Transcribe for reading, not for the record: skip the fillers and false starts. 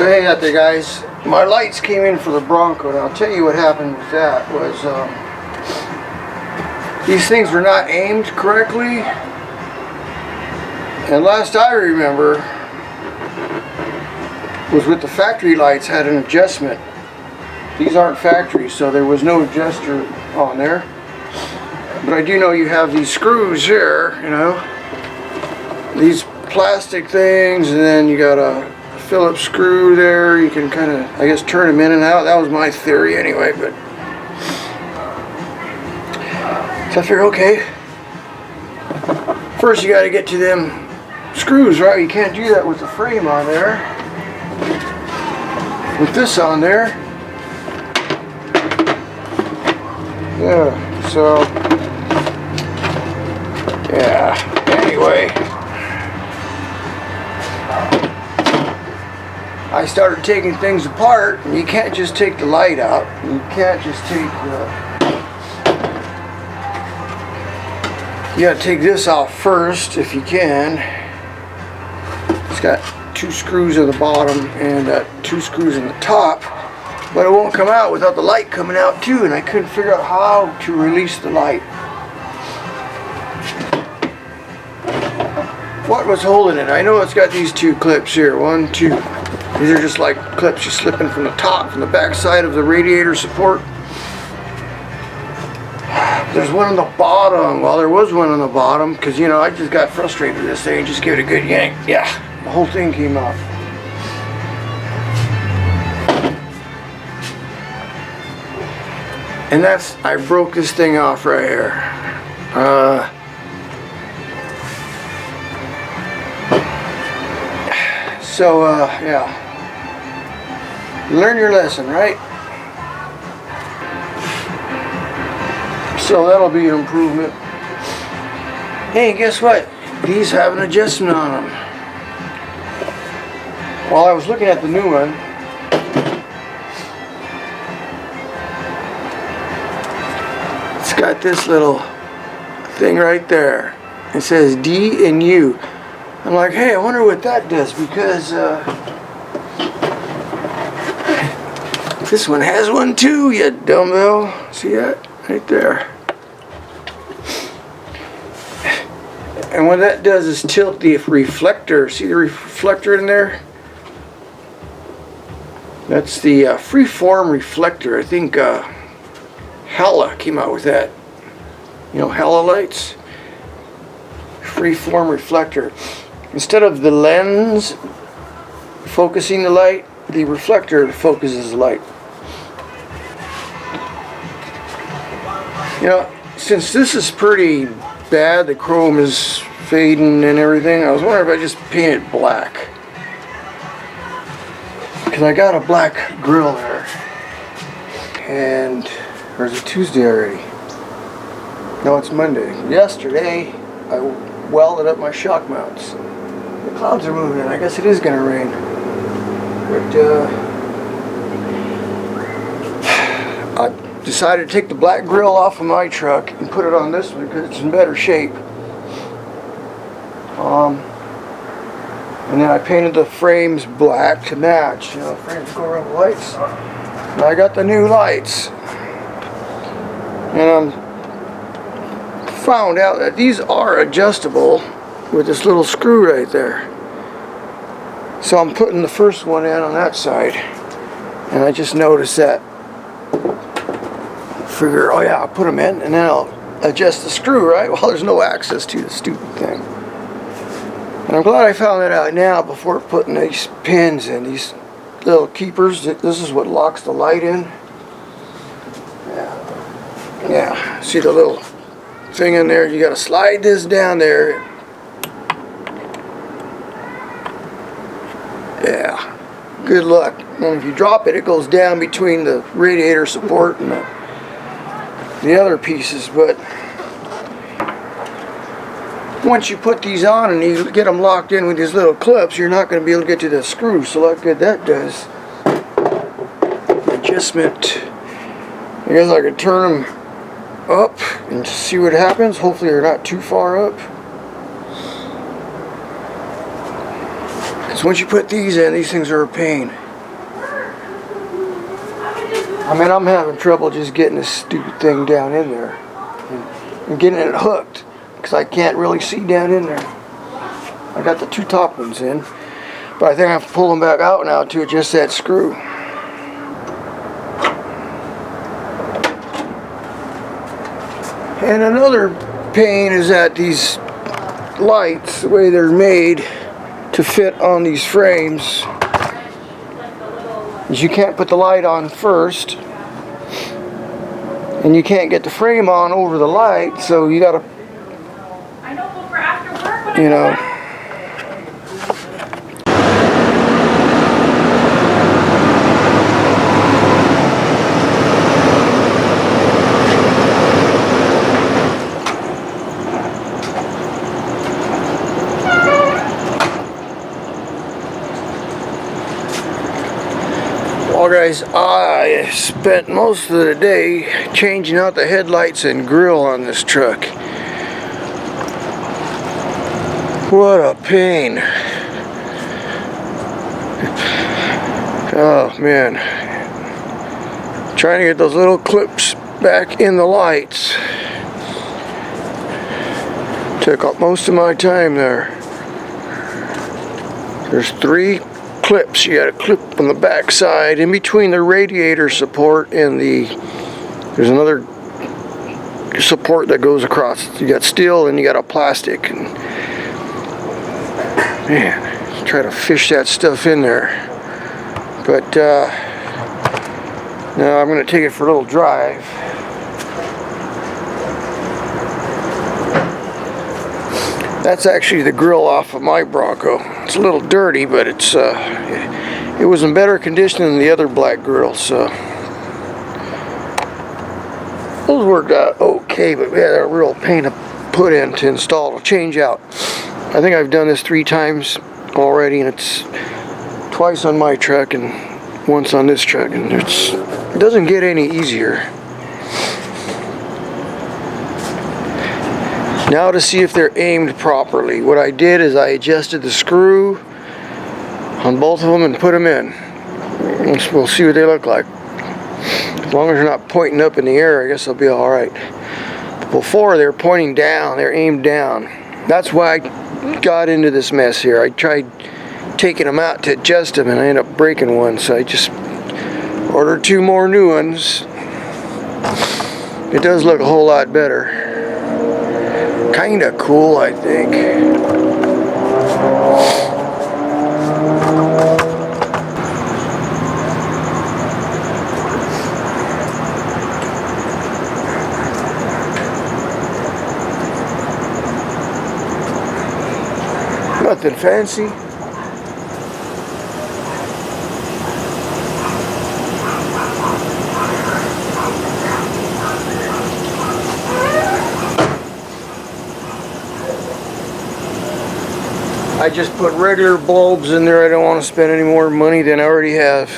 So hey out there guys, my lights came in for the Bronco, and I'll tell you what happened with that was these things were not aimed correctly, and last I remember was with the factory lights had an adjustment. These aren't factory, so there was no adjuster on there, but I do know you have these screws here, you know, these plastic things, and then you got a Phillips screw there. You can kind of, I guess, turn them in and out. That was my theory anyway, but so I figured, okay, first you got to get to them screws, right? You can't do that with the frame on there. With this on there, yeah, so yeah, anyway, I started taking things apart, and you can't just take the light out. You can't just take you gotta take this off first if you can. It's got 2 screws on the bottom and 2 screws in the top, but it won't come out without the light coming out too, and I couldn't figure out how to release the light. What was holding it? I know it's got these 2 clips here. 1, 2. These are just like clips you slip in from the top, from the back side of the radiator support. There's one on the bottom. Well, there was one on the bottom, because, you know, I just got frustrated with this thing. Just give it a good yank. Yeah, the whole thing came out. And that's, I broke this thing off right here. Yeah. Learn your lesson, right? So that'll be an improvement. Hey, guess what? These have an adjustment on them. While I was looking at the new one, it's got this little thing right there. It says D and U. I'm like, hey, I wonder what that does, because this one has one too, you dumbbell. See that? Right there. And what that does is tilt the reflector. See the reflector in there? That's the freeform reflector. I think Hella came out with that. You know, Hella lights? Freeform reflector. Instead of the lens focusing the light, the reflector focuses the light. You know, since this is pretty bad, the chrome is fading and everything, I was wondering if I just painted black. Because I got a black grill there. And, or is it Tuesday already? No, it's Monday. Yesterday, I welded up my shock mounts. The clouds are moving. I guess it is going to rain. But I decided to take the black grill off of my truck and put it on this one because it's in better shape. And then I painted the frames black to match. You know, the frames go around the lights. And I got the new lights. And found out that these are adjustable with this little screw right there. So I'm putting the first one in on that side, and I just noticed that. Figure, oh yeah, I'll put them in and then I'll adjust the screw, right? Well, there's no access to the stupid thing. And I'm glad I found that out now before putting these pins in, these little keepers. This is what locks the light in. Yeah, see the little thing in there? You got to slide this down there. Yeah, good luck. And if you drop it, it goes down between the radiator support and the other pieces. But once you put these on and you get them locked in with these little clips, you're not going to be able to get to the screw. So look good that does. Adjustment. I guess I could turn them up and see what happens. Hopefully they're not too far up. Because once you put these in, these things are a pain. I mean, I'm having trouble just getting this stupid thing down in there and getting it hooked because I can't really see down in there. I got the two top ones in, but I think I have to pull them back out now to adjust that screw. And another pain is that these lights, the way they're made to fit on these frames, is you can't put the light on first, and you can't get the frame on over the light, so you gotta, you know. Well guys, I spent most of the day changing out the headlights and grill on this truck. What a pain. Oh man. Trying to get those little clips back in the lights took up most of my time there. There's 3 clips you got to clip on the back side in between the radiator support and there's another support that goes across. You got steel and you got a plastic, and man, try to fish that stuff in there. But now I'm going to take it for a little drive. That's actually the grill off of my Bronco. It's a little dirty, but it was in better condition than the other black grills, so those worked out okay, but yeah, they're a real pain to put in, to install, to change out. I think I've done this 3 times already, and it's twice on my truck and once on this truck, and it doesn't get any easier. Now to see if they're aimed properly. What I did is I adjusted the screw on both of them and put them in. We'll see what they look like. As long as they're not pointing up in the air, I guess they'll be alright. Before, they were pointing down, they're aimed down. That's why I got into this mess here. I tried taking them out to adjust them and I ended up breaking one, so I just ordered 2 more new ones. It does look a whole lot better. Kinda cool, I think. Nothing fancy. I just put regular bulbs in there. I don't want to spend any more money than I already have.